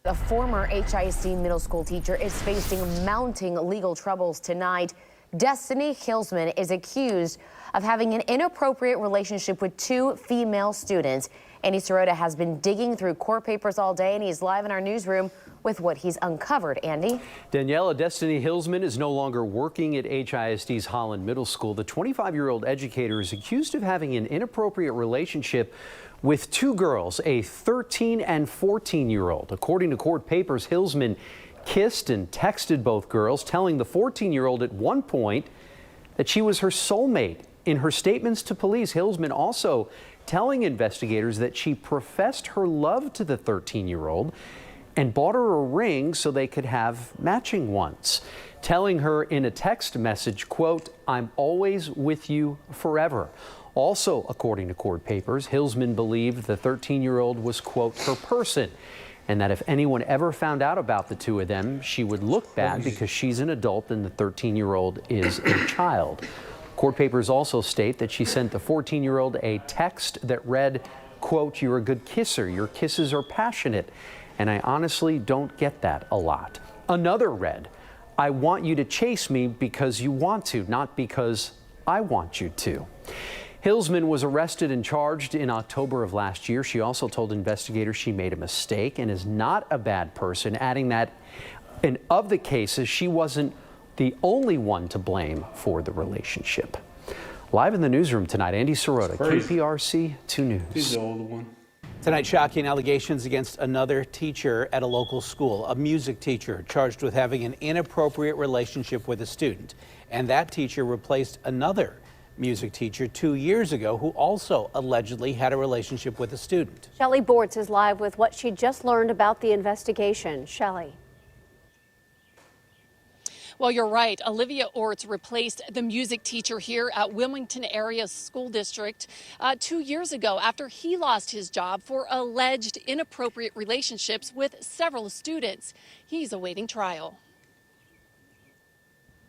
A former HISD middle school teacher is facing mounting legal troubles tonight. Destiny Hillsman is accused of having an inappropriate relationship with two female students. Andy Sirota has been digging through court papers all day, and he's live in our newsroom with what he's uncovered. Andy? Daniela, Destiny Hillsman is no longer working at HISD's Holland Middle School. The 25-year-old educator is accused of having an inappropriate relationship with two girls, a 13 and 14-year-old. According to court papers, Hillsman kissed and texted both girls, telling the 14-year-old at one point that she was her soulmate. In her statements to police, Hillsman also telling investigators that she professed her love to the 13-year-old and bought her a ring so they could have matching ones, telling her in a text message, quote, "I'm always with you forever." Also, according to court papers, Hillsman believed the 13-year-old was, quote, her person, and that if anyone ever found out about the two of them, she would look bad because she's an adult and the 13-year-old is a child. Court papers also state that she sent the 14-year-old a text that read, quote, "You're a good kisser. Your kisses are passionate, and I honestly don't get that a lot." Another read, "I want you to chase me because you want to, not because I want you to." Hillsman was arrested and charged in October of last year. She also told investigators she made a mistake and is not a bad person, adding that in of the cases, she wasn't the only one to blame for the relationship. Live in the newsroom tonight, Andy Sirota, KPRC 2 News. He's the older one. Tonight, shocking allegations against another teacher at a local school, a music teacher charged with having an inappropriate relationship with a student. And that teacher replaced another music teacher 2 years ago who also allegedly had a relationship with a student. Shelley Bortz is live with what she just learned about the investigation. Shelley. Well, you're right. Olivia Orts replaced the music teacher here at Wilmington Area School District 2 years ago after he lost his job for alleged inappropriate relationships with several students. He's awaiting trial.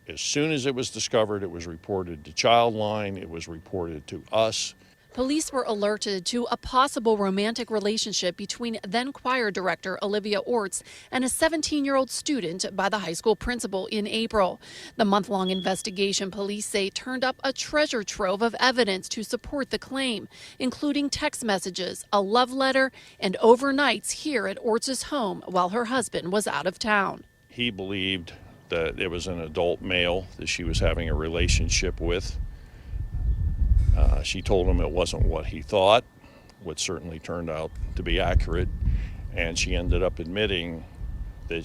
As soon as it was discovered, it was reported to Childline, it was reported to us. Police were alerted to a possible romantic relationship between then choir director Olivia Orts and a 17-year-old student by the high school principal in April. The month-long investigation, police say, turned up a treasure trove of evidence to support the claim, including text messages, a love letter, and overnights here at Orts' home while her husband was out of town. He believed that it was an adult male that she was having a relationship with. She told him it wasn't what he thought, what certainly turned out to be accurate, and she ended up admitting that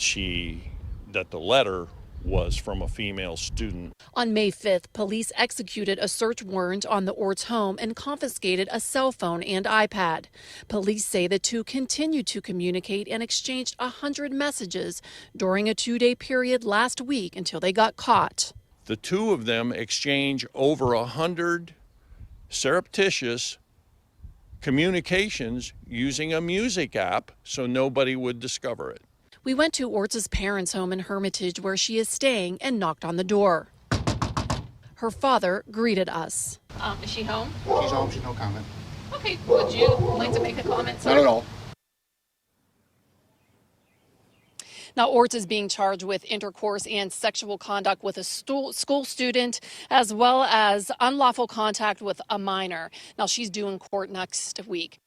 the letter was from a female student. On May 5th, police executed a search warrant on the Orts home and confiscated a cell phone and iPad. Police say the two continued to communicate and exchanged 100 messages during a 2-day period last week until they got caught. The two of them exchanged over 100 surreptitious communications using a music app so nobody would discover it. We went to Orts' parents' home in Hermitage where she is staying and knocked on the door. Her father greeted us. Is she home? She's home. She's no comment. Okay, would you like to make a comment, sir? Not at all. Now, Orts is being charged with intercourse and sexual conduct with a school student, as well as unlawful contact with a minor. Now, she's due in court next week.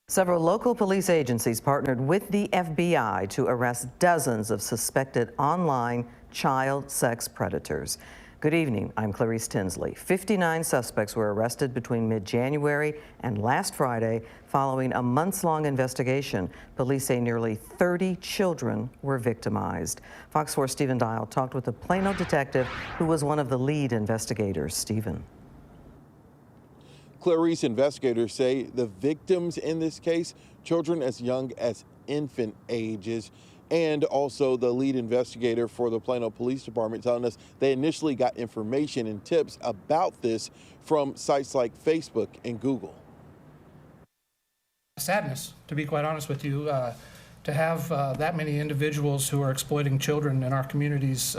Several local police agencies partnered with the FBI to arrest dozens of suspected online child sex predators. Good evening, I'm Clarice Tinsley. 59 suspects were arrested between mid-January and last Friday following a months-long investigation. Police say nearly 30 children were victimized. Fox 4's Stephen Dial talked with a Plano detective who was one of the lead investigators. Stephen. Clarice, investigators say the victims in this case, children as young as infant ages, and also the lead investigator for the Plano Police Department telling us they initially got information and tips about this from sites like Facebook and Google. Sadness, to be quite honest with you, to have that many individuals who are exploiting children in our communities,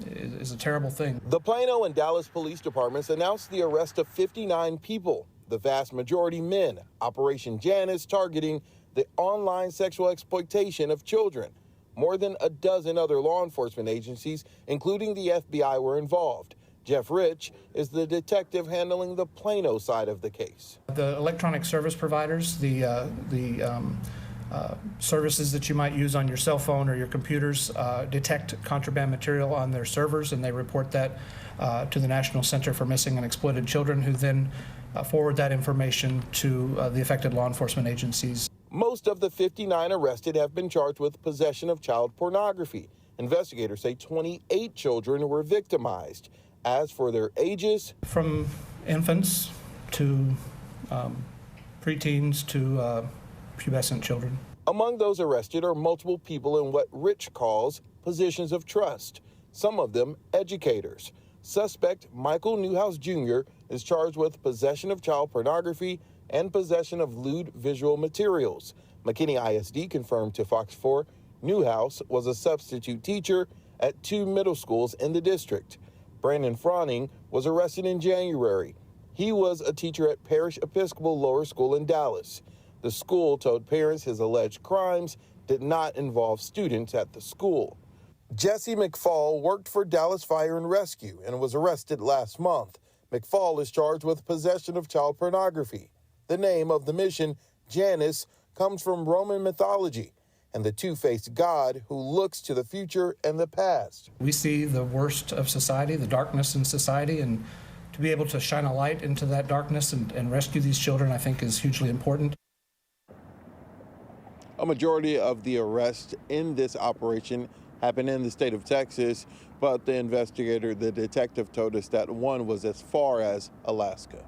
is a terrible thing. The Plano and Dallas Police Departments announced the arrest of 59 people. the vast majority men. Operation Janice targeting the online sexual exploitation of children. More than a dozen other law enforcement agencies, including the FBI, were involved. Jeff Rich is the detective handling the Plano side of the case. The electronic service providers, the services that you might use on your cell phone or your computers detect contraband material on their servers, and they report that to the National Center for Missing and Exploited Children, who then forward that information to the affected law enforcement agencies. Most of the 59 arrested have been charged with possession of child pornography. Investigators say 28 children were victimized. As for their ages, from infants to preteens to pubescent children. Among those arrested are multiple people in what Rich calls positions of trust, some of them educators. Suspect Michael Newhouse Jr. is charged with possession of child pornography and possession of lewd visual materials. McKinney ISD confirmed to Fox 4 Newhouse was a substitute teacher at 2 middle schools in the district. Brandon Froning was arrested in January. He was a teacher at Parish Episcopal Lower School in Dallas. The school told parents his alleged crimes did not involve students at the school. Jesse McFall worked for Dallas Fire and Rescue and was arrested last month. McFall is charged with possession of child pornography. The name of the mission, Janus, comes from Roman mythology and the two-faced God who looks to the future and the past. We see the worst of society, the darkness in society, and to be able to shine a light into that darkness and rescue these children, I think, is hugely important. A majority of the arrests in this operation happened in the state of Texas, but the detective told us that one was as far as Alaska.